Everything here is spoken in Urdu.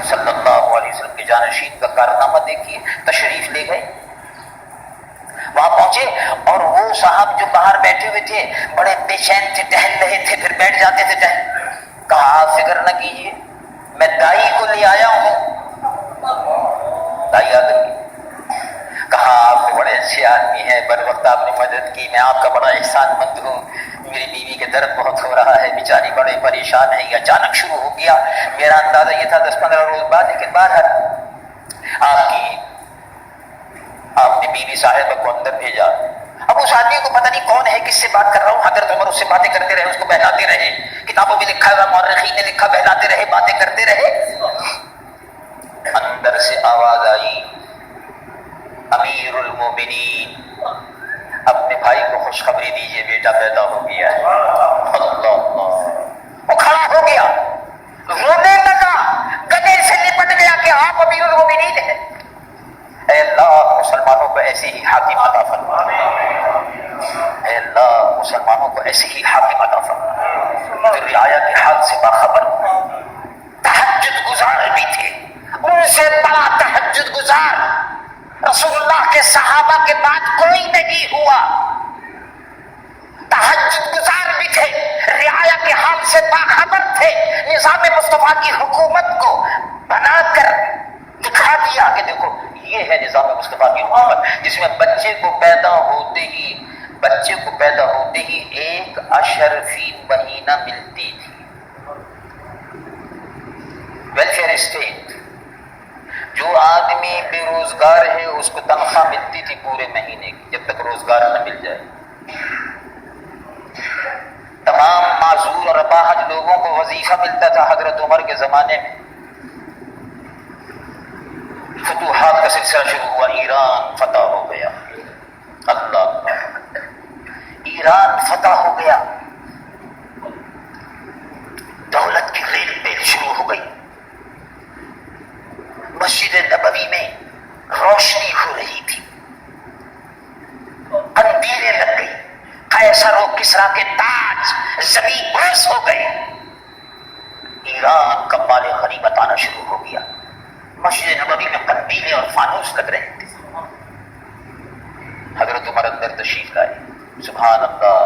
صلی اللہ علیہ وسلم کے جانشین کا کارنامہ دیکھیے، تشریف لے گئے، وہاں پہنچے اور وہ صاحب جو باہر بیٹھے ہوئے تھے بڑے بے چین تھے، ٹہل رہے تھے، پھر بیٹھ جاتے تھے کہا آپ فکر نہ کیجیے، میں دائی کو لے آیا ہوں۔ دائی آ گئی، کہا آپ بڑے اچھے آدمی ہیں، بر وقت آپ نے مدد کی، میں آپ کا بڑا احسان مند ہوں، میری بیوی کے درد بہت ہو رہا ہے، بیچاری بڑے پریشان ہے، یہ اچانک شروع ہو گیا، میرا اندازہ یہ تھا 10-15 روز بعد، لیکن باہر آپ نے بیوی صاحبہ کو اندر بھیجا۔ اب اس آدمی کو پتہ نہیں کون ہے، کس سے بات کر رہا ہوں، حضرت عمر اس سے باتیں کرتے رہے، اس کو بہلاتے رہے، کتابوں میں لکھا ہے، مورخین نے لکھا، بہلاتے رہے، باتیں کرتے رہے۔ اندر سے آواز آئی، امیر المومنین اپنے بھائی کو خوشخبری دیجئے، بیٹا پیدا ہو گیا ہے۔ اللہ، وہ کھڑا ہو گیا، رونے لگا، گلے سے لپٹ گیا کہ آپ امیر المومنین ہیں۔ اے اللہ مسلمانوں کو ایسے ہی حاکم عطا فرما، اے اللہ مسلمانوں کو ایسے ہی حاکم عطا فرما۔ پھر رعایا کے حال سے باخبر، تہجد گزار بھی تھے، ان سے بڑا تہجد گزار رسول اللہ کے صحابہ کے بعد کوئی نہیں ہوا۔ تہجد گزار بھی تھے، رعایا کے حال سے باخبر تھے، نظام مصطفیٰ کی حکومت کو بنا کر دکھا دیا کہ دیکھو یہ ہے نظام مصطفیٰ کی حکومت، جس میں بچے کو پیدا ہوتے ہی ایک اشرفی مہینہ ملتی تھی، ویلفیئر اسٹیٹ۔ جو آدمی بے روزگار ہے اس کو تنخواہ ملتی تھی پورے مہینے کی، جب تک روزگار نہ مل جائے۔ تمام معذور اور اپاہج لوگوں کو وظیفہ ملتا تھا حضرت عمر کے زمانے میں۔ فتوحات کا سلسلہ شروع ہوا، ایران فتح ہو گیا، اللہ، ایران فتح ہو گیا، دولت کی ریل پیل شروع ہو گئی، مسجد نبوی میں روشنی ہو رہی تھی، قندیلیں لگ گئی، قیصر و کسریٰ کے تاج زمین بوس ہو گئے، ایران کا مال غنیمت آنا شروع ہو گیا، مسجد نبوی میں قندیلیں اور فانوس لگ رہے تھے۔ حضرت عمر اندر تشریف لائے، سبحان اللہ،